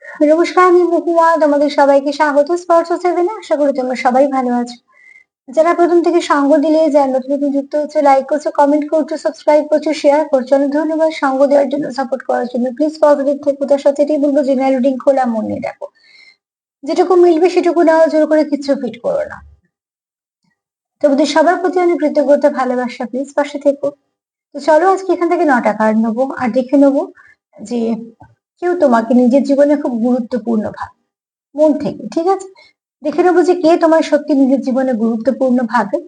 নমস্কার, আমি মহুয়া। তোমাদের সবাইকে স্বাগত স্পর্শ সেভেনে। আশা করি তোমরা সবাই ভালো আছো। যারা প্রথম থেকে সঙ্গ দিলে, যারা নতুন নতুন যুক্ত হচ্ছে, লাইক করছো, কমেন্ট করছো, সাবস্ক্রাইব করছো, শেয়ার করছো, অনেক ধন্যবাদ সঙ্গ দেওয়ার জন্য, সাপোর্ট করার জন্য। প্লিজ পজিটিভ থেকো। তার সাথে এটাই বলবো, জেনারেল রিডিং খোলা মন নিয়ে দেখো, যেটুকু মিলবে সেটুকু নাও, জোর করে কিচ্ছু ফিট করো না। তোমাদের সবার প্রতি অনেক কৃতজ্ঞতা, ভালোবাসা। প্লিজ পাশে থেকো। তো চলো আজকে এখান থেকে 9টা কার্ড নেবো আর দেখে নেবো যে কেউ তোমাকে নিজের জীবনে খুব গুরুত্বপূর্ণ ভাবে, মন থেকে। ঠিক আছে, দেখে নেবো যে কে তোমার সত্যি নিজের জীবনে গুরুত্বপূর্ণ ভাবে,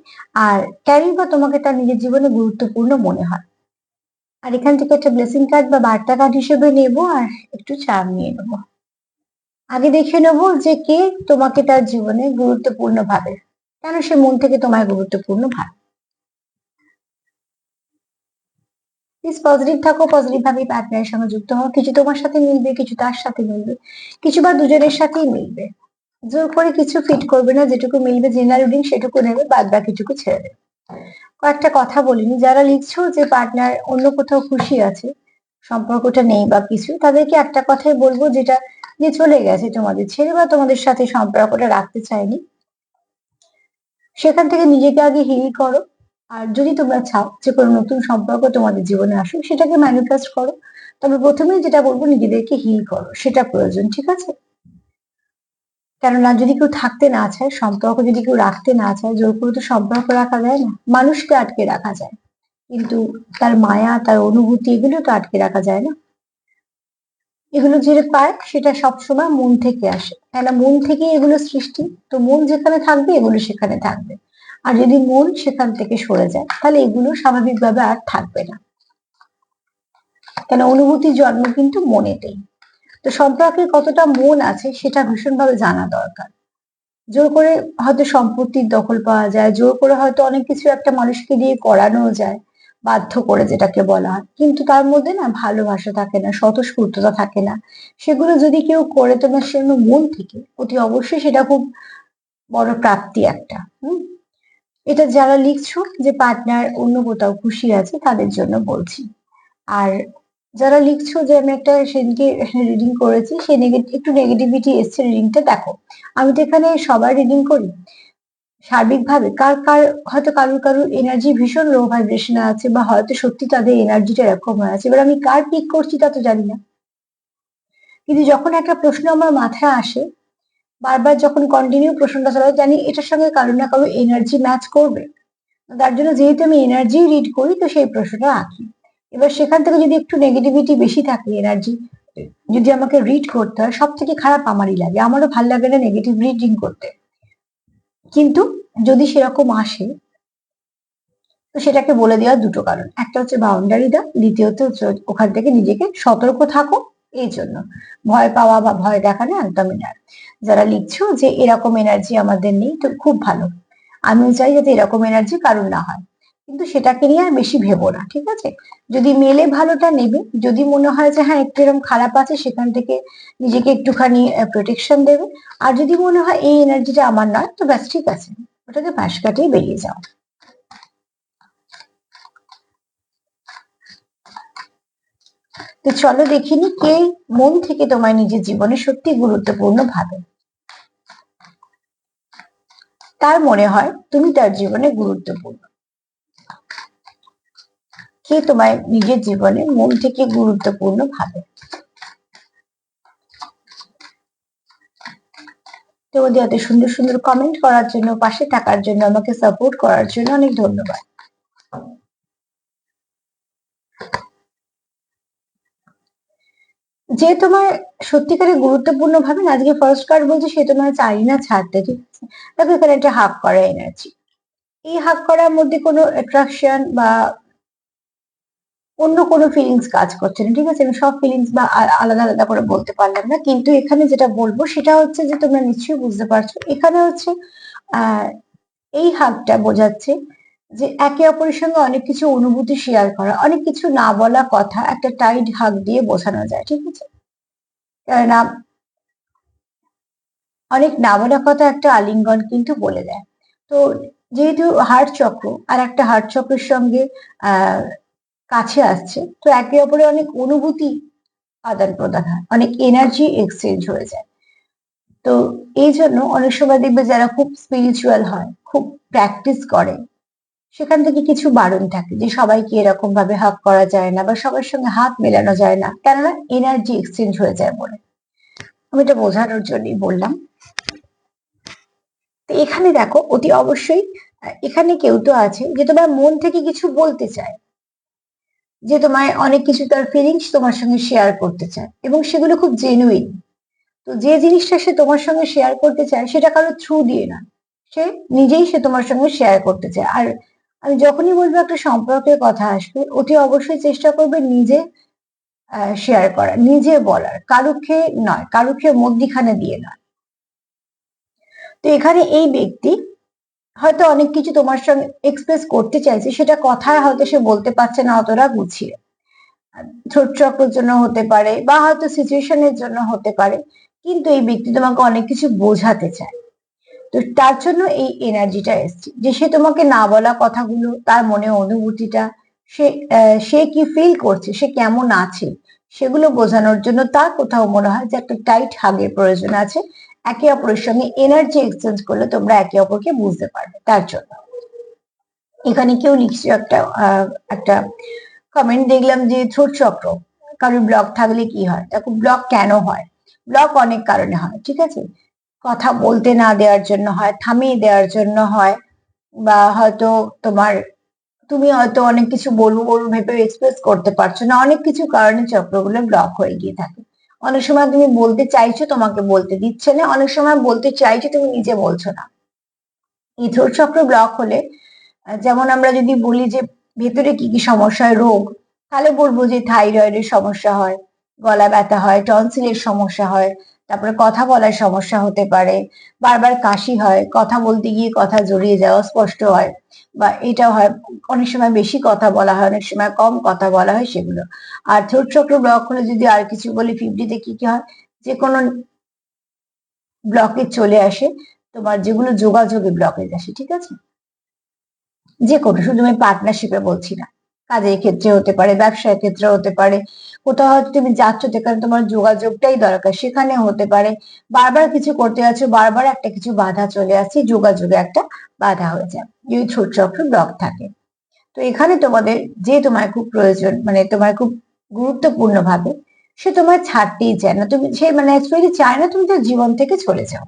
আর কেনই বা তোমাকে তার নিজের জীবনে গুরুত্বপূর্ণ মনে হয়। আর এখান থেকে একটা ব্লেসিং কার্ড বা বার্তা কার্ড হিসেবে নেবো আর একটু চাপ নিয়ে নেবো। আগে দেখে নেবো যে কে তোমাকে তার জীবনে গুরুত্বপূর্ণ ভাবে, কেন সে মন থেকে তোমায় গুরুত্বপূর্ণ ভাবে। প্লিজ পজিটিভ থাকো, পজিটিভ ভাবে পার্টনারের সঙ্গে যুক্ত হও। কিছু তোমার সাথে মিলবে, কিছু তার সাথে মিলবে, কিছু বা দুজনের সাথেই মিলবে। জোর করে কিছু ফিট করবে না, যেটুকু মিলবে জেনারেল রিডিং সেটুকু নেবে, বাদ বাকিটুকু ছেড়ে দেবে। কয়েকটা কথা বলিনি, যারা লিখছো যে পার্টনার অন্য কোথাও খুশি আছে, সম্পর্কটা নেই বা কিছু, তাদেরকে একটা কথাই বলবো, যেটা যে চলে গেছে তোমাদের ছেড়ে বা তোমাদের সাথে সম্পর্কটা রাখতে চায়নি, সেখান থেকে নিজেকে আগে হিল করো। আর যদি তোমরা চাও যে কোনো নতুন সম্পর্ক তোমাদের জীবনে আসুক, সেটাকে ম্যানিফেস্ট করো। তবে প্রথমেই যেটা বলবো, নিজেদেরকে হিল করো, সেটা প্রয়োজন। ঠিক আছে, কেননা যদি কেউ থাকতে না চায়, সম্পর্ক যদি কেউ রাখতে না চায়, জোর করে তো সম্পর্ক রাখা যায় না। মানুষকে আটকে রাখা যায়, কিন্তু তার মায়া, তার অনুভূতি, এগুলো তো আটকে রাখা যায় না। এগুলো যে পায় সেটা সবসময় মন থেকে আসে, কেন মন থেকে এগুলো সৃষ্টি। তো মন যেখানে থাকবে এগুলো সেখানে থাকবে। আর যদি মন সেখান থেকে সরে যায়, তাহলে এগুলো স্বাভাবিকভাবে আর থাকবে না। কেন অনুভূতির জন্ম কিন্তু মনেতেই। তো সম্পর্কে কতটা মন আছে সেটা ভীষণভাবে জানা দরকার। জোর করে হয়তো সম্পত্তির দখল পাওয়া যায়, জোর করে হয়তো অনেক কিছু একটা মানুষকে দিয়ে করানো যায়, বাধ্য করে যেটাকে বলা হয়, কিন্তু তার মধ্যে না ভালোবাসা থাকে না, স্বতঃস্ফূর্ততা থাকে না। সেগুলো যদি কেউ করে তোমার জন্য মন থেকে, অতি অবশ্যই সেটা খুব বড় প্রাপ্তি একটা। এটা যারা লিখছো যে পার্টনার অন্য কোথাও খুশি আছে, তাদের জন্য বলছি। আর যারা লিখছো যে আমি একটা সেদিনকে রিডিং করেছি, সে একটু নেগেটিভিটি এসছে রিডিংটা, দেখো আমি তো এখানে সবার রিডিং করি সার্বিকভাবে। কার কার হয়তো কারুর কারুর এনার্জি ভীষণ লো ভাইব্রেশনে আছে, বা হয়তো সত্যি তাদের এনার্জিটা এরকম হয়ে আছে। এবার আমি কার পিক করছি তা তো জানি না, কিন্তু যখন একটা প্রশ্ন আমার মাথায় আসে, বারবার যখন কন্টিনিউ প্রশ্নটা চালাতে, জানি এটার সঙ্গে কারো না কারো এনার্জি ম্যাচ করবে। তার জন্য যেহেতু আমি এনার্জি রিড করি, তো সেই প্রশ্নটা আঁকি। এবার সেখান থেকে যদি একটু নেগেটিভিটি বেশি থাকে, এনার্জি যদি আমাকে রিড করতে হয়, সব থেকে খারাপ আমারই লাগে। আমারও ভাল লাগে না নেগেটিভ রিডিং করতে, কিন্তু যদি সেরকম আসে, তো সেটাকে বলে দেওয়ার দুটো কারণ। একটা হচ্ছে বাউন্ডারি দাও, দ্বিতীয়ত হচ্ছে ওখান থেকে নিজেকে সতর্ক থাকো। এই জন্য ভয় পাওয়া বা ভয় দেখানো একদমই না। যারা লিখছো যে এরকম এনার্জি আমাদের নেই, তো খুব ভালো। আমিও চাই যাতে এরকম এনার্জি কারুর না হয়, কিন্তু সেটাকে নিয়ে আর বেশি ভেবো না। ঠিক আছে, যদি মেলে ভালোটা নেবে, যদি মনে হয় যে হ্যাঁ একটু এরকম খারাপ আছে, সেখান থেকে নিজেকে একটুখানি প্রোটেকশন দেবে। আর যদি মনে হয় এই এনার্জিটা আমার নয়, তো ব্যাস ঠিক আছে, ওটাকে পাশ কাটিয়ে বেরিয়ে যাও। তো চলো দেখিনি কে মন থেকে তোমার নিজের জীবনে সত্যি গুরুত্বপূর্ণ ভাবে, তার মনে হয় তুমি তার জীবনে গুরুত্বপূর্ণ। কে তোমায় নিজের জীবনে মন থেকে গুরুত্বপূর্ণ ভাবে। তোমাদের এত সুন্দর সুন্দর কমেন্ট করার জন্য, পাশে থাকার জন্য, আমাকে সাপোর্ট করার জন্য অনেক ধন্যবাদ। যে তোমার সত্যিকারের গুরুত্বপূর্ণ ভাবে না, আজকে ফার্স্ট কার্ড বলছে সে তোমার চাই না ছাড়তে। ঠিক আছে, দেখো এখানে একটা হাক করা এনার্জি। এই হাক করার মধ্যে কোনো অ্যাট্রাকশন বা অন্য কোনো ফিলিংস কাজ করছে না। ঠিক আছে, আমি সব ফিলিংস বা আলাদা আলাদা করে বলতে পারলাম না, কিন্তু এখানে যেটা বলবো সেটা হচ্ছে যে তোমরা নিশ্চয়ই বুঝতে পারছো, এখানে হচ্ছে আহ এই হাগটা বোঝাচ্ছে যে একে অপরের সঙ্গে অনেক কিছু অনুভূতি শেয়ার করা, অনেক কিছু না বলা কথা একটা টাইট হাগ দিয়ে বোঝানো যায়। ঠিক আছে, না, অনেক না বলা কথা একটা আলিঙ্গন কিন্তু বলে দেয়। তো যেহেতু হার্ট চক্র আর একটা হার্ট চক্রের সঙ্গে আহ কাছে আসছে, তো একে অপরের অনেক অনুভূতি আদান প্রদান হয়, অনেক এনার্জি এক্সচেঞ্জ হয়ে যায়। তো এই জন্য অনেক সময় দেখবে যারা খুব স্পিরিচুয়াল হয়, খুব প্র্যাকটিস করে, সেখান থেকে কিছু বারণ থাকে যে সবাইকে এরকম ভাবে হাগ করা যায় না বা সবার সঙ্গে হাত মেলানো যায় না, কেননা এনার্জি এক্সচেঞ্জ হয়ে যায় বলে। আমি এটা বোঝানোর জন্যই বললাম। তো এখানে দেখো অতি অবশ্যই এখানে কেউ তো আছে যে তোমার মন থেকে কিছু বলতে চায়, যে তোমায় অনেক কিছু তার ফিলিংস তোমার সঙ্গে শেয়ার করতে চায় এবং সেগুলো খুব জেনুইন। তো যে জিনিসটা সে তোমার সঙ্গে শেয়ার করতে চায় সেটা কারো থ্রু দিয়ে না, সে নিজেই সে তোমার সঙ্গে শেয়ার করতে চায়। আর আমি যখনই বলবো একটা সম্পর্কের কথা আসবে, অতি অবশ্যই চেষ্টা করবে নিজে শেয়ার করার, নিজে বলার, কারুকে নয়, কারুকে মধ্যিখানে দিয়ে নয়। তো এখানে এই ব্যক্তি হয়তো অনেক কিছু তোমার সঙ্গে এক্সপ্রেস করতে চাইছে, সেটা কথায় হয়তো সে বলতে পারছে না অতটা গুছিয়ে। ছোট চক্রের জন্য হতে পারে বা হয়তো সিচুয়েশনের জন্য হতে পারে, কিন্তু এই ব্যক্তি তোমাকে অনেক কিছু বোঝাতে চায়। তো তার জন্য এই এনার্জিটা এসছে যে সে তোমাকে না বলা কথাগুলো, তার মনে অনুভূতিটা, সে সে কি ফিল করছে, সে কেমন আছে, সেগুলো বোঝানোর জন্য তার কোথাও মনে হয় যে একটা টাইট হাগের প্রয়োজন আছে। একে অপরের সঙ্গে এনার্জি এক্সচেঞ্জ করলে তোমরা একে অপরকে বুঝতে পারবে, তার জন্য। এখানে কেউ লিখছে একটা কমেন্ট দেখলাম যে থ্রোট চক্র কারোর ব্লক থাকলে কি হয়। দেখো ব্লক কেন হয়, ব্লক অনেক কারণে হয়, ঠিক আছে। কথা বলতে না দেওয়ার জন্য হয়, থামিয়ে দেওয়ার জন্য হয়, বা হয়তো তোমার, তুমি হয়তো অনেক কিছু বলবো বলবো ভেবে এক্সপ্রেস করতে পারছো না, অনেক কিছু কারণে চক্রগুলো ব্লক হয়ে গিয়ে থাকে। অনেক সময় তুমি বলতে চাইছো, তোমাকে বলতে দিচ্ছে না, অনেক সময় বলতে চাইছো, তুমি নিজে বলছো না। এই থ্রোট চক্র ব্লক হলে যেমন আমরা যদি বলি যে ভেতরে কি কি সমস্যা হয়, রোগ, তাহলে বলবো যে থাইরয়েডের সমস্যা হয়, গলা ব্যথা হয়, টনসিলের সমস্যা হয়, তারপরে কথা বলার সমস্যা হতে পারে, বারবার কাশি হয়, কথা বলতে গিয়ে কথা জড়িয়ে যাওয়া, স্পষ্ট হয়, বা এটা হয় অনেক সময় বেশি কথা বলা হয়, অনেক সময় কম কথা বলা হয়, সেগুলো। আর থ্রোট চক্র ব্লক হলে যদি আর কিছু বলি, 50-তে কি কি হয়, যে কোনো ব্লকেজ চলে আসে, তোমার যেগুলো যোগাযোগে ব্লকেজ আসে, ঠিক আছে, যে কোনো, শুধু আমি পার্টনারশিপে বলছি না, কাজের ক্ষেত্রে হতে পারে, ব্যবসার ক্ষেত্রে হতে পারে, কোথাও হয়তো তুমি যাচ্ছ যেখানে তোমার যোগাযোগটাই দরকার, সেখানে হতে পারে, বারবার কিছু করতে যাচ্ছ, বারবার একটা কিছু বাধা চলে আসছে, যোগাযোগে একটা বাধা হয়ে যায়, যদি ছোট চক্র ব্লক থাকে। তো এখানে তোমাদের যে তোমার খুব প্রয়োজন, মানে তোমার খুব গুরুত্বপূর্ণ ভাবে, সে তোমার ছাড়তেই চায় না, তুমি সে মানে অ্যাকচুয়ালি চায় না তুমি তার জীবন থেকে চলে যাও।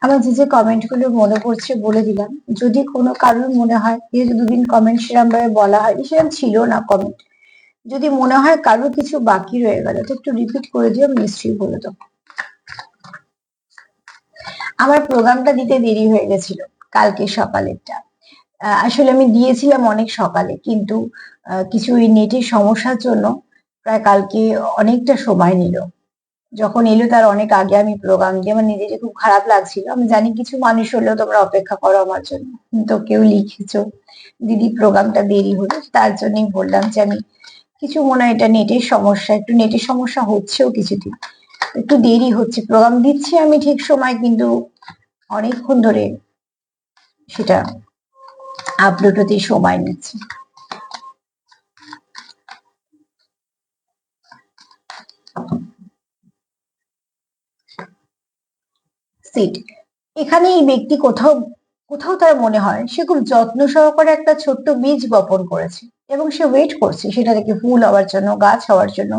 আমার যে যে কমেন্ট গুলো মনে পড়ছে বলে দিলাম। যদি কোনো কারোর মনে হয়, যেহেতু দুদিন কমেন্ট সেরকম ভাবে বলা হয়নি, সেরকম ছিল না কমেন্ট, যদি মনে হয় কারোর কিছু বাকি রয়ে গেল, তো একটু রিপিট করে দিও, আমি নিশ্চয়ই বলে দেবো। আমার প্রোগ্রামটা দিতে দেরি হয়ে গেছিল, কালকে সকালেরটা। আসলে আমি দিয়েছিলাম অনেক সকালে, কিন্তু কিছু ওই নেটের সমস্যার জন্য প্রায় কালকে অনেকটা সময় নিল। যখন এলো তার অনেক আগে আমি প্রোগ্রাম দিয়ে আমার নিজেকে খুব খারাপ লাগছিল। আমি জানি কিছু মানুষ হলেও তোমরা অপেক্ষা করো আমার জন্য, তো কেউ লিখেছো দিদি প্রোগ্রামটা দেরি হলো, তার জন্যই বললাম যে আমি কিছু মনে হয় এটা নেটের সমস্যা, একটু নেটের সমস্যা হচ্ছেও কিছুদিন, একটু দেরি হচ্ছে। প্রোগ্রাম দিচ্ছি আমি ঠিক সময়, কিন্তু অনেকক্ষণ ধরে সেটা আপলোড হতে সময় নিচ্ছে। সিট, এখানে এই ব্যক্তি কোথাও কোথাও তার মনে হয় সে খুব যত্ন সহকারে একটা ছোট্ট বীজ বপন করেছে এবং সে ওয়েট করছে সেটা থেকে ফুল হওয়ার জন্য, গাছ হওয়ার জন্য।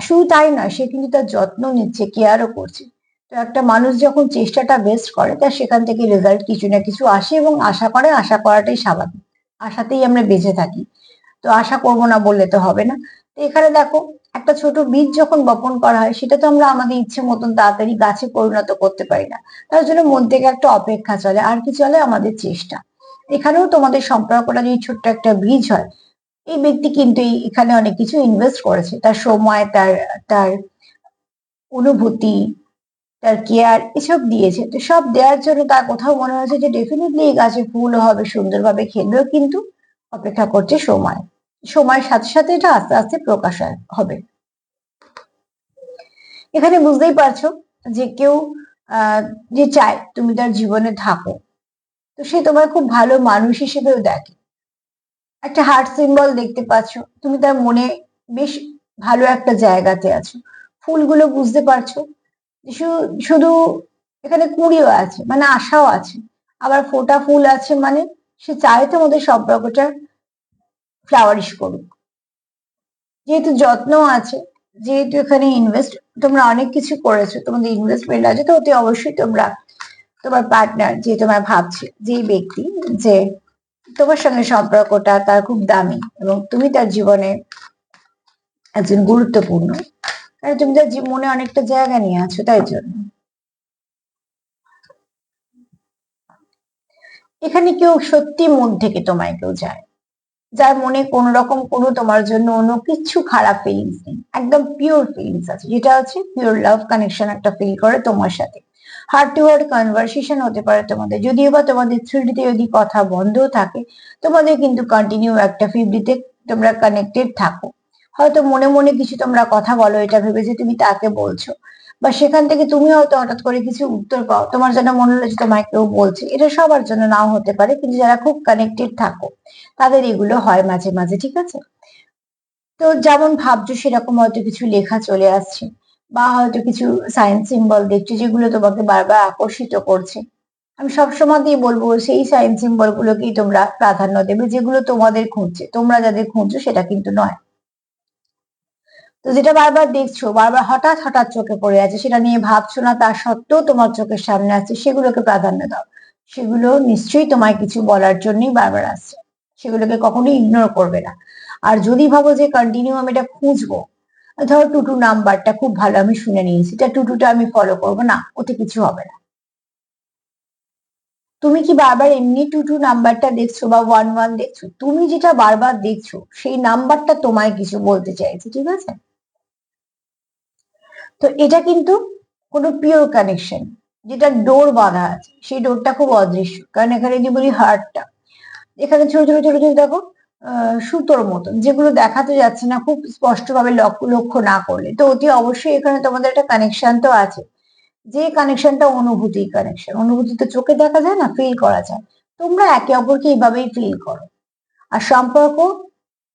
শুধু তাই নয়, সে কিন্তু তার যত্ন নিচ্ছে, কেয়ারও করছে। তো একটা মানুষ যখন চেষ্টাটা বেস্ট করে, তার সেখান থেকে রেজাল্ট কিছু না কিছু আসে, এবং আশা করে, আশা করাটাই স্বাভাবিক, আশাতেই আমরা বেঁচে থাকি। তো আশা করবো না বললে তো হবে না। তো এখানে দেখো, একটা ছোট বীজ যখন বপন করা হয়, সেটা তো আমরা আমাদের ইচ্ছে মতন তাড়াতাড়ি গাছে পরিণত করতে পারি না, তার জন্য মন থেকে একটা অপেক্ষা চলে, আর কি চলে, আমাদের চেষ্টা। এখানেও তোমাদের সম্পর্কটা যদি ছোট্ট একটা বীজ হয়, এই ব্যক্তি কিন্তু এখানে অনেক কিছু ইনভেস্ট করেছে, তার সময়, তার তার অনুভূতি, তার কেয়ার, এসব দিয়েছে। তো সব দেওয়ার জন্য তার কোথাও মনে হয়েছে যে ডেফিনেটলি এই গাছে ফুলও হবে, সুন্দরভাবে খেলবেও, কিন্তু অপেক্ষা করছে সময়। সময়ের সাথে সাথে এটা আস্তে আস্তে প্রকাশ হবে। এখানে বুঝতেই পারছো যে কেউ যে চায় তুমি তার জীবনে থাকো, তো সে তোমার খুব ভালো মানুষ হিসেবেও দেখে। একটা হার্ট সিম্বল দেখতে পাচ্ছ, তুমি তার মনে বেশ ভালো একটা জায়গাতে আছো। ফুলগুলো বুঝতে পারছো যে শুধু এখানে কুড়িও আছে, মানে আশাও আছে, আবার ফোটা ফুল আছে, মানে সে চায় তোমাদের সম্পর্কটা ফ্লাওয়ারিশ করুক। যেহেতু যত্ন আছে, যেহেতু এখানে ইনভেস্ট, তোমরা অনেক কিছু করেছো, তোমাদের ইনভেস্টমেন্ট আছে, তো অতি অবশ্যই তোমরা তোমার পার্টনার যে তোমার ভাবছে, যে ব্যক্তি যে তোমার সঙ্গে সম্পর্কটা তার খুব দামি এবং তুমি তার জীবনে একজন গুরুত্বপূর্ণ, কারণ তুমি তার মনে অনেকটা জায়গা নিয়ে আছো, তাই জন্য এখানে কেউ সত্যি মন থেকে তোমায় কেউ যায়, যার মনে কোন রকম কোনো তোমার জন্য অন্য কিছু খারাপ ফিলিংস নেই, একদম পিওর ফিলিংস আছে, যেটা আছে পিওর লাভ কানেকশন একটা ফিল করে তোমার সাথে। হার্ট টু হার্ট কনভারসেশন হতে পারে তোমাদের, যদিও বা তোমাদের থ্রিডিতে যদি কথা বন্ধ থাকে, তোমাদের কিন্তু কন্টিনিউ একটা ফিফডিতে তোমরা কানেক্টেড থাকো। হয়তো মনে মনে কিছু তোমরা কথা বলো এটা ভেবে যে তুমি তাকে বলছো, বা সেখান থেকে তুমি হয়তো হঠাৎ করে কিছু উত্তর পাও, তোমার যেন মনে হলো যে তোমায় কেউ বলছে। এটা সবার জন্য নাও হতে পারে, কিন্তু যারা খুব কানেক্টেড থাকো তাদের এগুলো হয় মাঝে মাঝে, ঠিক আছে? তো যেমন ভাবছো সেরকম হয়তো কিছু লেখা চলে আসছে, বা হয়তো কিছু সাইন সিম্বল দেখছো যেগুলো তোমাকে বারবার আকর্ষিত করছে। আমি সবসময়তেই বলবো সেই সাইন সিম্বল গুলোকেই তোমরা প্রাধান্য দেবে, যেগুলো তোমাদের খুঁজছে, তোমরা যাদের খুঁজছো সেটা কিন্তু নয়। তো যেটা বারবার দেখছো, বারবার হঠাৎ হঠাৎ চোখে পড়ে আছে, সেটা নিয়ে ভাবছো না, তার সত্ত্বেও তোমার চোখের সামনে আছে, সেগুলোকে প্রাধান্য দাও। সেগুলো নিশ্চয়ই তোমায় কিছু বলার জন্যই বারবার আসছে, সেগুলোকে কখনোই ইগনোর করবে না। আর যদি ভাবো যে কন্টিনিউ আমি এটা খুঁজবো, ধরো টুটু নাম্বারটা খুব ভালো, আমি শুনে নিয়েছি, এটা টুটুটা আমি ফলো করবো না, ওতে কিছু হবে না। তুমি কি বারবার এমনি টুটু নাম্বারটা দেখছো বা 11 দেখছো? তুমি যেটা বারবার দেখছো সেই নাম্বারটা তোমায় কিছু বলতে চাইছে, ঠিক আছে? তো এটা কিন্তু কোনো পিওর কানেকশন, যেটা ডোর বাঁধা আছে, সেই ডোরটা খুব অদৃশ্য, কারণ এখানে যদি বলি হার্টটা, এখানে ছোট ছোট ছোট ছোট দেখো সুতোর মতন, যেগুলো দেখাতে যাচ্ছে না খুব স্পষ্ট ভাবে লক্ষ্য না করলে, তো অতি অবশ্যই এখানে তোমাদের একটা কানেকশন তো আছে। যে কানেকশনটা অনুভূতি কানেকশন, অনুভূতি তো চোখে দেখা যায় না, ফিল করা যায়। তোমরা একে অপরকে এইভাবেই ফিল করো। আর সম্পর্ক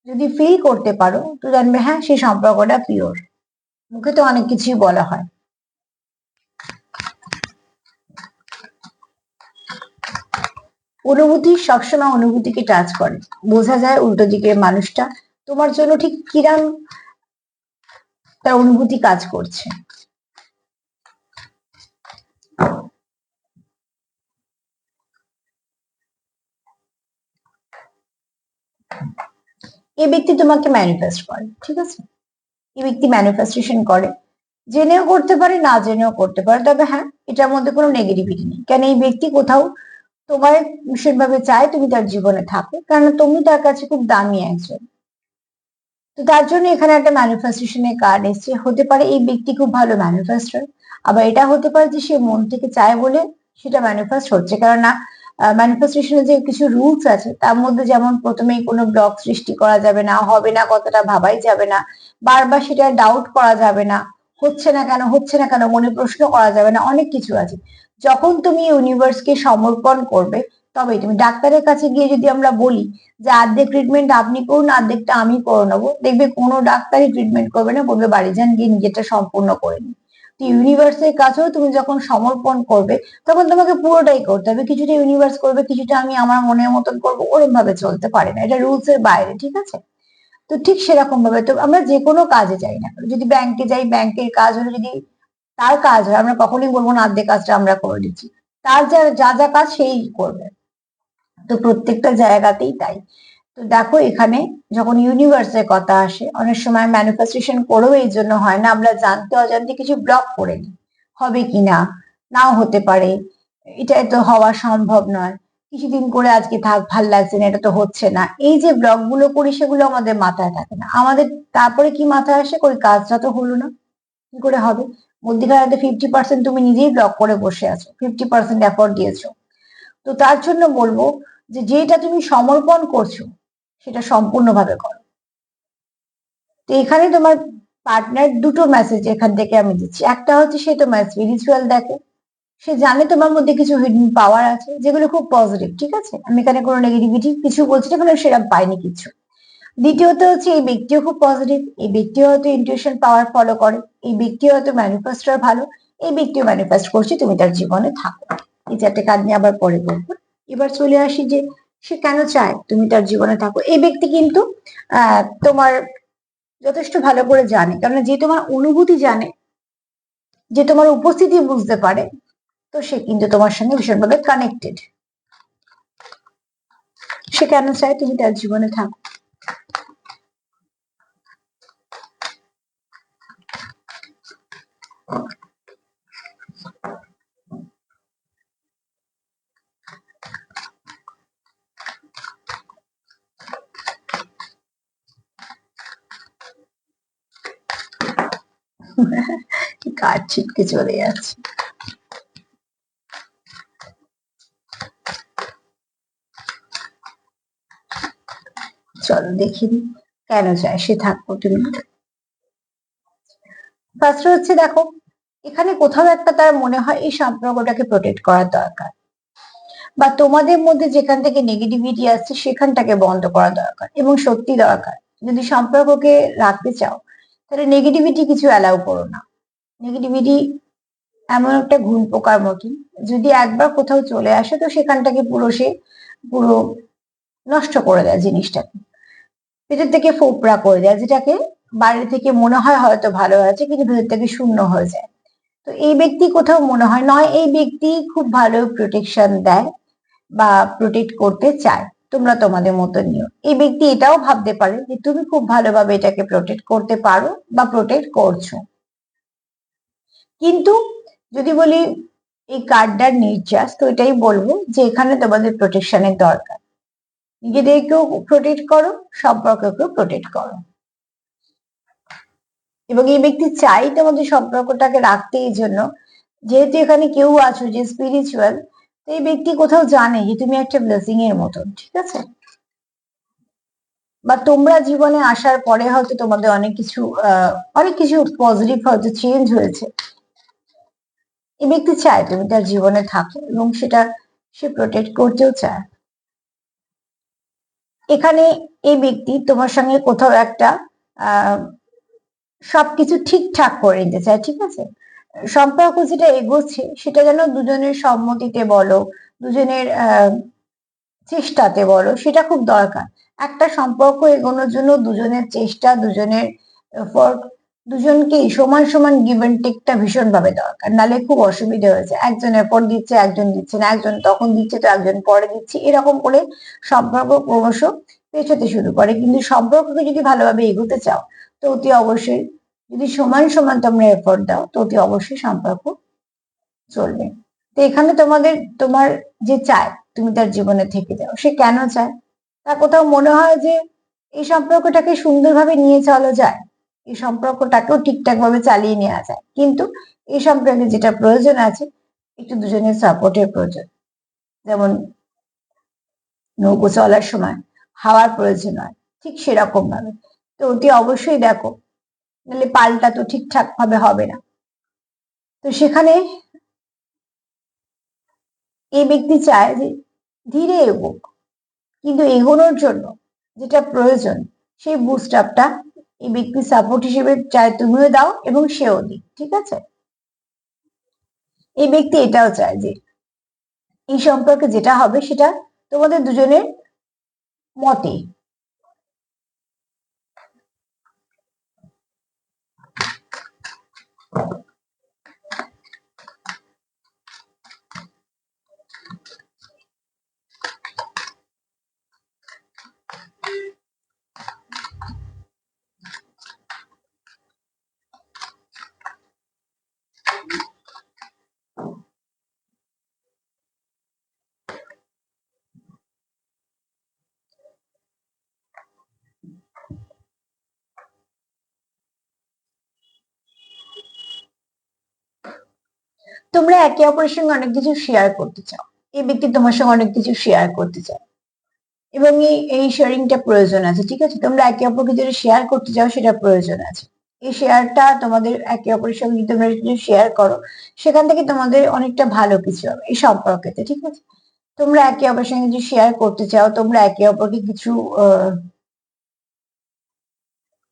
যদি ফিল করতে পারো, তো জানবে হ্যাঁ সেই সম্পর্কটা পিওর। মুখে তো অনেক কিছুই বলা হয়। অনুভূতি সবসময় অনুভূতিকে টাচ করে, বোঝা যায় উল্টো দিকের মানুষটা তোমার জন্য ঠিক কিরাম তার অনুভূতি কাজ করছে। এই ব্যক্তি তোমাকে ম্যানিফেস্ট করে, ঠিক আছে? এই ব্যক্তি ম্যানিফেস্টেশন করে, জেনেও করতে পারে, না জেনেও করতে পারে, তবে হ্যাঁ এটার মধ্যে কোনো নেগেটিভিটি নেই, কেন এই ব্যক্তি কোথাও তোমার ভীষণভাবে চায় তুমি তার জীবনে থাকো, কারণ তুমি তার কাছে খুব দামি একজন। তো তার জন্য এখানে একটা ম্যানিফেস্টেশনের কার্ড এসছে, হতে পারে এই ব্যক্তি খুব ভালো ম্যানিফেস্টার, আবার এটা হতে পারে যে সে মন থেকে চায় বলে সেটা ম্যানিফেস্ট হচ্ছে। কারণ না, ম্যানিফেস্টেশনের যে কিছু রুলস আছে তার মধ্যে যেমন প্রথমেই কোনো ব্লক সৃষ্টি করা যাবে না, হবে না কথাটা ভাবাই যাবে না, বারবার সেটা ডাউট করা যাবে না, হচ্ছে না কেন হচ্ছে না কেন মনে প্রশ্ন করা যাবে না, অনেক কিছু আছে। যখন তুমি ইউনিভার্সকে সমর্পণ করবে, তবে তুমি ডাক্তারের কাছে গিয়ে যদি আমরা বলি যে অর্ধেক ট্রিটমেন্ট আপনি করুন, অর্ধেকটা আমি করে নেবো, দেখবে কোনো ডাক্তারই ট্রিটমেন্ট করবে না, বলবে বাড়ি যান গিয়ে নিজেরটা সম্পূর্ণ করে নিন। তো ইউনিভার্সের কাছেও তুমি যখন সমর্পণ করবে, তখন তোমাকে পুরোটাই করতে হবে, কিছুটা ইউনিভার্স করবে, কিছুটা আমি আমার মনের মতন করবো, ওরকম ভাবে চলতে পারে না, এটা রুলস এর বাইরে, ঠিক আছে? তো ঠিক সেরকম ভাবে তো আমরা যে কোনো কাজে যাই না, যদি ব্যাংকে যাই, ব্যাংকের কাজ হলে যদি তার কাজ হয়, আমরা কখনোই বলবো না অর্ধেক কাজটা আমরা করে দিচ্ছি, তার যা যা যা কাজ সেই করবে। তো প্রত্যেকটা জায়গাতেই তাই। তো দেখো এখানে যখন ইউনিভার্সের কথা আসে, অনেক সময় ম্যানিফেস্টেশন করেও এই জন্য হয় না, আমরা জানতে অজান্তে কিছু ব্লক করে নিই, হবে কিনা, নাও হতে পারে, এটা তো হওয়া সম্ভব নয়, কিছুদিন করে আজকে থাক, ভাল লাগছে না, এটা তো হচ্ছে না, এই যে ব্লক গুলো করি সেগুলো আমাদের মাথায় থাকে না আমাদের। তারপরে কি মাথায় আসে, কই কাজটা তো হলো না, কি করে হবে? মধ্যিখানে 50% তুমি নিজেই ব্লক করে বসে আছো, 50% এফোর্ট দিয়েছো। তো তার জন্য বলবো যে যেটা তুমি সমর্পণ করছো সেটা সম্পূর্ণভাবে করো। তো এখানে তোমার পার্টনার দুটো মেসেজ এখান থেকে আমি দিচ্ছি, একটা হচ্ছে সে তোমার স্পিরিচুয়াল দেখে, সে জানে তোমার মধ্যে কিছু হিডেন পাওয়ার আছে যেগুলো খুব পজিটিভ, ঠিক আছে? আমি এখানে কোনো নেগেটিভিটি কিছু বলছি না, কারণ সেরকম পাইনি কিছু। দ্বিতীয়ত হচ্ছে এই ব্যক্তিও খুব পজিটিভ, এই ব্যক্তিও হয়তো ইনটিউশন পাওয়ার ফলো করে, এই ব্যক্তিও হয়তো ম্যানিফেস্টার ভালো, এই ব্যক্তিও ম্যানিফেস্ট করছে তুমি তার জীবনে থাকো। এই চারটে কাজ নিয়ে আবার পরে বলবো। এবার চলে আসি যে সে কেন চায় তুমি তার জীবনে থাকো। এই ব্যক্তি কিন্তু তোমার যথেষ্ট ভালো করে জানে, কারণ যে তোমার অনুভূতি জানে, যে তোমার উপস্থিতি বুঝতে পারে, তো সে কিন্তু তোমার সঙ্গে ভীষণভাবে কানেক্টেড। সে কেন চায় তুমি তার জীবনে থাকো? কার ছিটকে চলে যাচ্ছে। চলো দেখিনি কেন চায় সে থাকবো তুমি। ফার্স্ট হচ্ছে দেখো, এখানে কোথাও একটা তার মনে হয় এই সম্পর্কটাকে প্রোটেক্ট করার দরকার, বা তোমাদের মধ্যে যেখান থেকে নেগেটিভিটি আসছে সেখানটাকে বন্ধ করা দরকার, এবং সত্যি দরকার। যদি সম্পর্ককে রাখতে চাও তাহলে নেগেটিভিটি কিছু অ্যালাউ করো না। নেগেটিভিটি এমন একটা ঘুণ পোকার মতন, যদি একবার কোথাও চলে আসে তো সেখানটাকে পুরো নষ্ট করে দেয় জিনিসটাকে, ভেতর থেকে ফোপড়া করে দেয়, যেটাকে বাইরে থেকে মনে হয় হয়তো ভালো আছে কিন্তু ভেতর থেকে শূন্য হয়ে যায়। তো এই ব্যক্তি কোথাও মনে হয় নয় এই ব্যক্তি খুব ভালো প্রোটেকশন দেয় বা প্রোটেক্ট করতে চায়, তোমরা তোমাদের মতো নিও। এই ব্যক্তি এটাও ভাবতে পারে যে তুমি খুব ভালোভাবে এটাকে প্রোটেক্ট করতে পারো বা প্রোটেক্ট করছো। কিন্তু যদি বলি এই কার্ডটার নির্যাস, তো এটাই বলবো যে এখানে তোমাদের প্রোটেকশনের দরকার। নিজেদেরকেও প্রোটেক্ট করো, সম্পর্ককেও প্রোটেক্ট করো। এবং এই ব্যক্তি চাই তোমাদের সম্পর্কটাকে রাখতে, এই জন্য যেহেতু এখানে কেউ আছো যে স্পিরিচুয়াল, তো এই ব্যক্তি কোথাও জানে যে তুমি একটা ব্লেসিং এর মতন, ঠিক আছে? বা তোমরা জীবনে আসার পরে হয়তো তোমাদের অনেক কিছু পজিটিভ হয়তো চেঞ্জ হয়েছে। এই ব্যক্তি চায় তুমি তার জীবনে থাকো এবং সেটা সে প্রোটেক্ট করতেও চায়। এখানে এই ব্যক্তি তোমার সঙ্গে কোথাও একটা সবকিছু ঠিকঠাক করে নিতে চায়, ঠিক আছে? সম্পর্ক যেটা এগোচ্ছে সেটা যেন দুজনের সম্মতিতে বলো, দুজনের চেষ্টাতে বলো, সেটা খুব দরকার। একটা সম্পর্ক এগোনোর জন্য দুজনের চেষ্টা, দুজনের এফোর্ট, দুজনকেই সমান সমান গিভ এন্ড টেকটা ভীষণ ভাবে দরকার, নালে খুব অসুবিধা হয়েছে। একজন এফোর্ট দিচ্ছে, একজন দিচ্ছে না, একজন তখন দিচ্ছে তো একজন পরে দিচ্ছে, এরকম করে সম্পর্ক ক্রমশ পেছোতে শুরু করে। কিন্তু সম্পর্ককে যদি ভালোভাবে এগোতে চাও তো অতি অবশ্যই, যদি সমান সমান তোমরা এফোর্ট দাও তো অতি অবশ্যই সম্পর্ক চলবে। তো এখানে তোমার যে চায় তুমি তার জীবনে থেকে যাও, সে কেন চায়? তার কোথাও মনে হয় যে এই সম্পর্কটাকে সুন্দরভাবে নিয়ে চলা যায়, এই সম্পর্কটাকেও ঠিকঠাক ভাবে চালিয়ে নেওয়া যায়, কিন্তু এই সম্পর্কে যেটা প্রয়োজন আছে, একটু দুজনের সাপোর্টের প্রয়োজন। যেমন নৌকো চলার সময় হাওয়ার প্রয়োজন হয়, ঠিক সেরকম ভাবে। তো অতি অবশ্যই দেখো, নাহলে পাল্টা তো ঠিকঠাক ভাবে হবে না। তো সেখানে এই ব্যক্তি চায় যে ধীরে এগোক, কিন্তু এগোনোর জন্য যেটা প্রয়োজন সেই বুস্ট আপটা এই ব্যক্তি সাপোর্ট হিসেবে চায় তুমিও দাও এবং সেও দিক, ঠিক আছে? এই ব্যক্তি এটাও চায় যে এই সম্পর্কে যেটা হবে সেটা তোমাদের দুজনের মতে। তোমরা একে অপরের সঙ্গে অনেক কিছু শেয়ার করতে চাও, এই ব্যক্তি তোমার সঙ্গে অনেক কিছু শেয়ার করতে চায়, এবং এই শেয়ারিংটা প্রয়োজন আছে, ঠিক আছে? তোমরা একে অপরকে যেটা শেয়ার করতে চাও সেটা প্রয়োজন আছে। এই শেয়ারটা তোমাদের একে অপরের সঙ্গে তোমরা যদি শেয়ার করো, সেখান থেকে তোমাদের অনেকটা ভালো কিছু হবে এই সম্পর্কেতে, ঠিক আছে? তোমরা একে অপরের সঙ্গে যদি শেয়ার করতে চাও, তোমরা একে অপরকে কিছু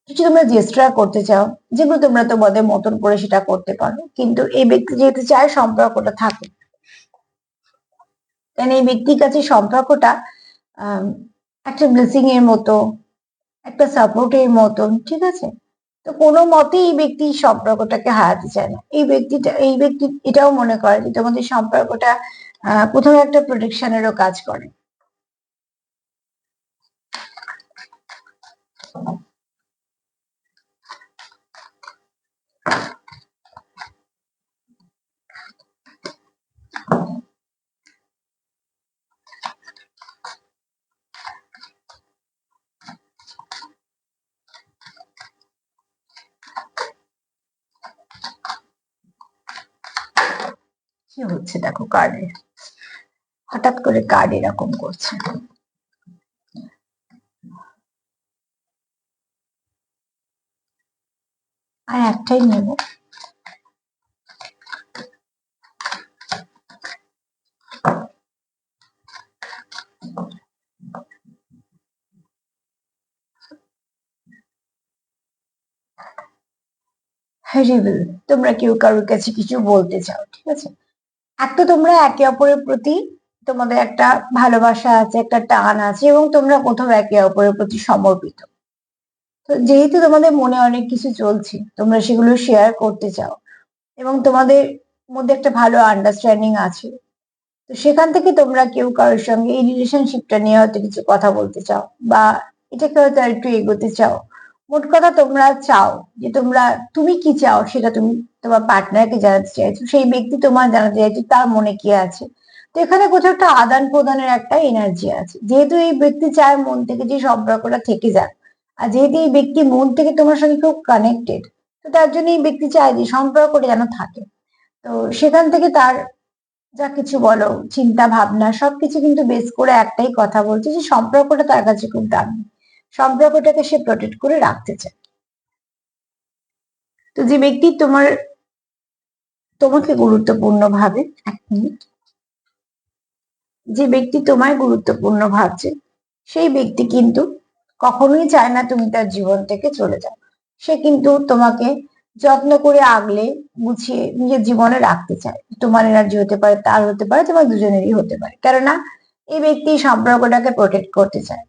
কিছু তোমরা জেস্টার করতে চাও, যেগুলো তোমরা তোমাদের মতন করে সেটা করতে পারো। কিন্তু এই ব্যক্তি যেহেতু চায় সম্পর্কটা থাকে, কারণ এই ব্যক্তির কাছে সম্পর্কটা একটা ব্লেসিং এর মতো, একটা সাপোর্টের মতন, ঠিক আছে? তো কোনো মতেই এই ব্যক্তি সম্পর্কটাকে হারাতে চায় না। এই ব্যক্তি এটাও মনে করে যে তোমাদের সম্পর্কটা কোথাও একটা প্রোটেকশনেরও কাজ করে। কি হচ্ছে দেখো কার্ডে, হঠাৎ করে কার্ড এরকম করছে। আর একটাই নেব। রিভিল, তোমরা কেউ কারোর কাছে কিছু বলতে চাও, ঠিক আছে? একটা তোমরা একে অপরের প্রতি তোমাদের একটা ভালোবাসা আছে, একটা টান আছে, এবং তোমরা কোথাও একে অপরের প্রতি সমর্পিত। তো যেহেতু তোমাদের মনে অনেক কিছু চলছে, তোমরা সেগুলো শেয়ার করতে চাও, এবং তোমাদের মধ্যে একটা ভালো আন্ডারস্ট্যান্ডিং আছে, তো সেখান থেকে তোমরা কেউ কারোর সঙ্গে এই রিলেশনশিপটা নিয়ে হয়তো কিছু কথা বলতে চাও, বা এটাকে হয়তো আর একটু এগোতে চাও। মোট কথা তোমরা চাও যে তুমি কি চাও সেটা তুমি তোমার পার্টনারকে জানাতে চাইছো, সেই ব্যক্তি তোমার জানাতে চাইছো তার মনে কি আছে। তো এখানে কোথাও একটা আদান প্রদানের একটা এনার্জি আছে, যেহেতু এই ব্যক্তি চায় মন থেকে যে সম্পর্কটা থেকে যাক, আর যেহেতু এই ব্যক্তি মন থেকে তোমার সঙ্গে খুব কানেক্টেড, তো তার জন্য এই ব্যক্তি চায় যে সম্পর্কটা যেন থাকে। তো সেখান থেকে তার যা কিছু বলো, চিন্তা ভাবনা সবকিছু কিন্তু বেস করে একটাই কথা বলছে যে সম্পর্কটা তার কাছে খুব দামি, সম্পর্কটাকে সে প্রোটেক্ট করে রাখতে চায়। তো যে ব্যক্তি তোমাকে গুরুত্বপূর্ণ ভাবে, এক মিনিট, যে ব্যক্তি তোমায় গুরুত্বপূর্ণ ভাবছে, সেই ব্যক্তি কিন্তু কখনোই চায় না তুমি তার জীবন থেকে চলে যাও। সে কিন্তু তোমাকে যত্ন করে আগলে গুছিয়ে নিজের জীবনে রাখতে চায়। তোমার এনার্জি হতে পারে, তার হতে পারে, তোমার দুজনেরই হতে পারে, কেননা এই ব্যক্তি সম্পর্কটাকে প্রোটেক্ট করতে চায়,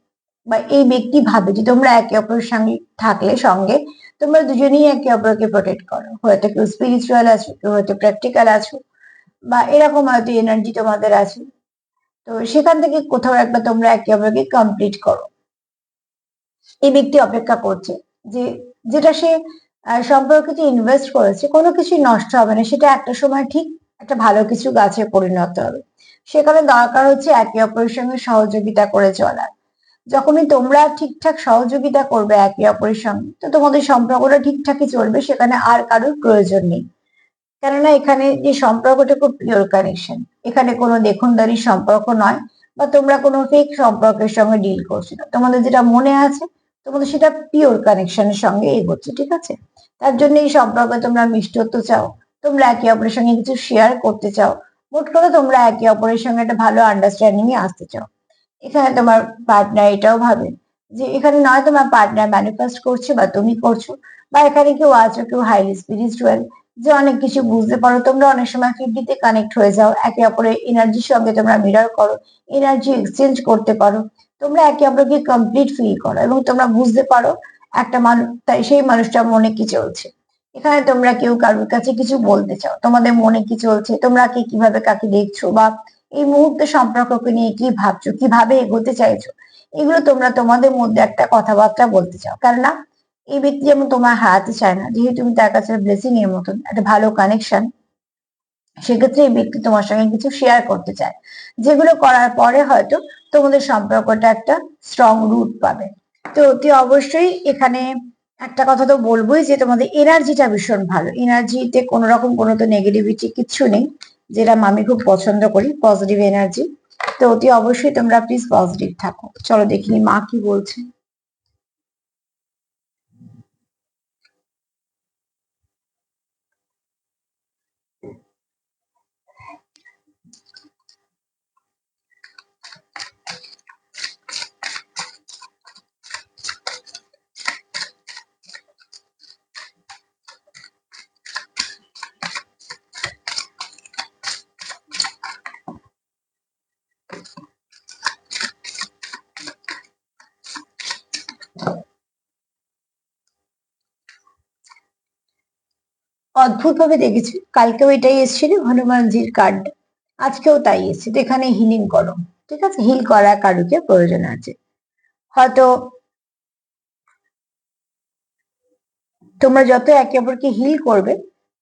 বা এই ব্যক্তি ভাবে যে তোমরা একে অপরের সঙ্গে থাকলে সঙ্গে তোমরা দুজনেই একে অপরকে প্রোটেক্ট করো। হয়তো কেউ স্পিরিচুয়াল আছো, কেউ হয়তো প্র্যাকটিক্যাল আছো, বা এরকম হয়তো এনার্জি তোমাদের আছে। তো সেখান থেকে কোথাও একটা তোমরা একে অপরকে কমপ্লিট করো। এই ব্যক্তি অপেক্ষা করছে যে যেটা সে সম্পর্কে যে ইনভেস্ট করেছে কোনো কিছুই নষ্ট হবে না, সেটা একটা সময় ঠিক একটা ভালো কিছু গাছে পরিণত হবে। সেখানে দরকার হচ্ছে একে অপরের সঙ্গে সহযোগিতা করে চলার। যখনই তোমরা ঠিকঠাক সহযোগিতা করবে একে অপরের সঙ্গে, তো তোমাদের সম্পর্কটা ঠিকঠাকই চলবে, সেখানে আর কারোর প্রয়োজন নেই। কেননা এখানে যে সম্পর্কটা খুব পিওর কানেকশন, এখানে কোনো দেখনদারি সম্পর্ক নয়, বা তোমরা কোনো ফেক সম্পর্কের সঙ্গে ডিল করছো না। তোমাদের যেটা মনে আছে, তোমাদের সেটা পিওর কানেকশনের সঙ্গে এগোচ্ছে, ঠিক আছে? তার জন্য এই সম্পর্কে তোমরা মিষ্টত্ব চাও, তোমরা একে অপরের সঙ্গে কিছু শেয়ার করতে চাও। মোট কথা তোমরা একে অপরের সঙ্গে একটা ভালো আন্ডারস্ট্যান্ডিং এ আসতে চাও। এখানে তোমার পার্টনার এটাও ভাবে যে এখানে নয় তোমার পার্টনার ম্যানিফেস্ট করছে বা তুমি করছো, বা এখানে কেউ আছো, কেউ হাইলি স্পিরিচুয়াল, যে অনেক কিছু বুঝতে পারো। তোমরা অনেক সময় 50 তে কানেক্ট হয়ে যাও, একে অপরের এনার্জির সঙ্গে তোমরা মিরর করো, এনার্জি এক্সচেঞ্জ করতে পারো, তোমরা একে অপরকে কমপ্লিট ফিল করো, এবং তোমরা বুঝতে পারো একটা মানুষ, তাই সেই মানুষটার মনে কি চলছে। এখানে তোমরা কেউ কারোর কাছে কিছু বলতে চাও, তোমাদের মনে কি চলছে, তোমরা কে কিভাবে কাকে দেখছো, বা এই মুহূর্তে সম্পর্ককে নিয়ে কি ভাবছো, কিভাবে এগোতে চাইছো, এগুলো তোমরা তোমাদের মধ্যে একটা কথাবার্তা বলতে চাও। কেননা এই ব্যক্তি যেমন তোমার হারাতে চায় না, যেহেতু তুমি তার কাছে ব্লেসিং এর মতন একটা ভালো কানেকশন, সেক্ষেত্রে এই ব্যক্তি তোমার সঙ্গে কিছু শেয়ার করতে চায়, যেগুলো করার পরে হয়তো তোমাদের সম্পর্কটা একটা স্ট্রং রুট পাবে। তো অতি অবশ্যই এখানে একটা কথা তো বলবোই যে তোমাদের এনার্জিটা ভীষণ ভালো, এনার্জিতে কোনো রকম কোনো তো নেগেটিভিটি কিচ্ছু নেই, যেটা আমি খুব পছন্দ করি, পজিটিভ এনার্জি। তো অতি অবশ্যই তোমরা প্লিজ পজিটিভ থাকো। চলো দেখিনি মা কি বলছে। অদ্ভুত ভাবে দেখেছি, কালকেও এটাই এসেছিল হনুমানজির কার্ড, আজকেও তাই এসেছে। তো এখানে হিলিং করো, ঠিক আছে? হিল করা কারুকে প্রয়োজন আছে। হয়তো তোমরা যত একে অপরকে হিল করবে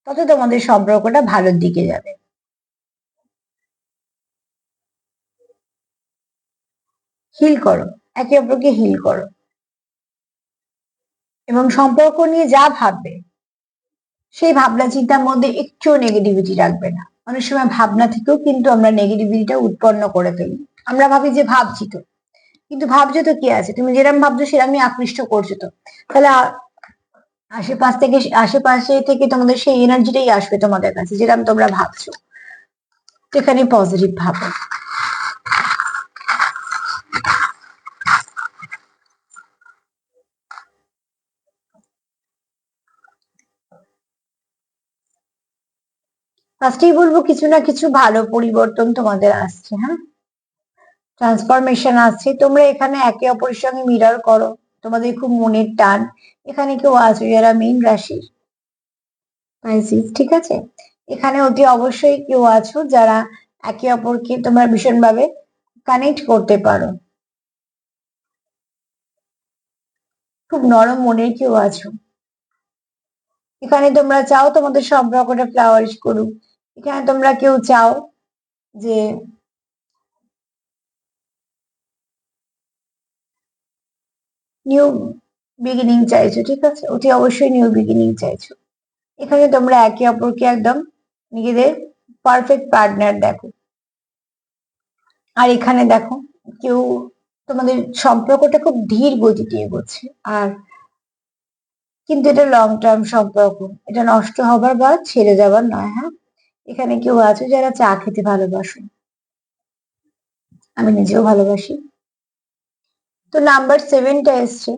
তত তোমাদের সম্পর্কটা ভালোর দিকে যাবে। হিল করো, একে অপরকে হিল করো, এবং সম্পর্ক নিয়ে যা ভাববে সেই ভাবনা চিন্তার মধ্যে একটু নেগেটিভিটি রাখবে না। অনেক সময় ভাবনা থেকেও কিন্তু আমরা নেগেটিভিটিটা উৎপন্ন করে ফেলি। আমরা ভাবি যে ভাবছি তো, কিন্তু ভাবছো তো কি আছে, তুমি যেরকম ভাবছো সেরকমই আকৃষ্ট করছো তো। তাহলে আশেপাশে থেকে তোমাদের সেই এনার্জিটাই আসবে তোমাদের কাছে, যেরকম তোমরা ভাবছো। তো এখানে পজিটিভ ভাবো। ফার্স্টেই বলবো কিছু না কিছু ভালো পরিবর্তন তোমাদের আসছে, হ্যাঁ, ট্রান্সফরমেশন আসছে। তোমরা এখানে একে অপরের সঙ্গে মিরর করো, তোমাদের খুব মনের টান। এখানে কেউ আছে যারা মীন রাশির, পাইসিস, ঠিক আছে? এখানে অতি অবশ্যই কেউ আছো যারা একে অপরকে তোমরা ভীষণভাবে কানেক্ট করতে পারো। খুব নরম মনের কেউ আছো। এখানে তোমরা চাও তোমাদের সম্পর্কটা ফ্লাওয়ারিশ করুক। এখানে তোমরা কেউ চাও যে নিউ বিগিনিং চাইছো, ঠিক আছে? অতি অবশ্যই নিউ বিগিনিং চাইছো। এখানে তোমরা একে অপরকে একদম নিজেদের পারফেক্ট পার্টনার দেখো। আর এখানে দেখো কেউ তোমাদের সম্পর্কটা খুব ধীর গতিতে এগোচ্ছে। আর কিন্তু এটা লং টার্ম সম্পর্ক, এটা নষ্ট হবার বা ছেড়ে যাবার নয়, হ্যাঁ। এখানে কেউ আছে যারা চা খেতে ভালোবাসো, আমি নিজেও ভালোবাসি। তো নাম্বার 7টা এসছে।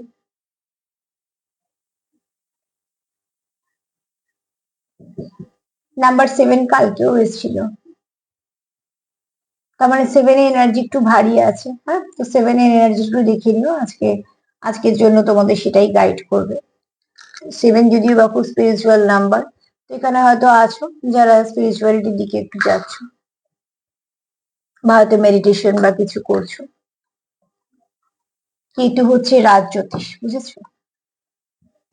নাম্বার 7 কালকেও এসেছিল। তার মানে 7 এর এনার্জি একটু ভারী আছে, হ্যাঁ। তো 7 এর এনার্জি একটু দেখে নিও আজকে, আজকের জন্য তোমাদের সেটাই গাইড করবে। 7 যদিও বা খুব স্পিরিচুয়াল নাম্বার, তো এখানে হয়তো আছো যারা স্পিরিচুয়ালিটির দিকে একটু যাচ্ছ, বা হয়তো মেডিটেশন বা কিছু করছো। কেতু হচ্ছে রাজ জ্যোতিষ, বুঝেছো?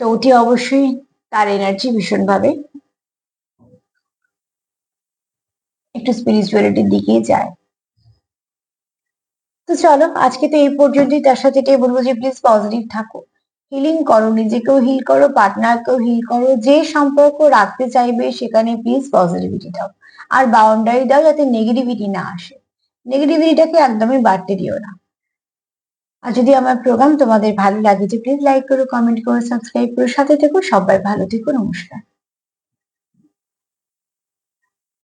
তো অতি অবশ্যই তার এনার্জি ভীষণ ভাবে একটু স্পিরিচুয়ালিটির দিকেই যায়। তো চলো আজকে তো এই পর্যন্তই। তার সাথে এটাই বলবো যে প্লিজ পজিটিভ থাকো, হিলিং করো, নিজেকেও হিল করো, পার্টনারকেও হিল করো। যে সম্পর্ক রাখতে চাইবে সেখানে প্লিজ পজিটিভিটি দাও, আর বাউন্ডারি দাও যাতে নেগেটিভিটি না আসে। নেগেটিভিটিটাকে একদমই বাড়তে দিও না। আর যদি আমার প্রোগ্রাম তোমাদের ভালো লাগে যে প্লিজ লাইক করো, কমেন্ট করো, সাবস্ক্রাইব করো, সাথে থেকো। সবাই ভালো থেকো, নমস্কার।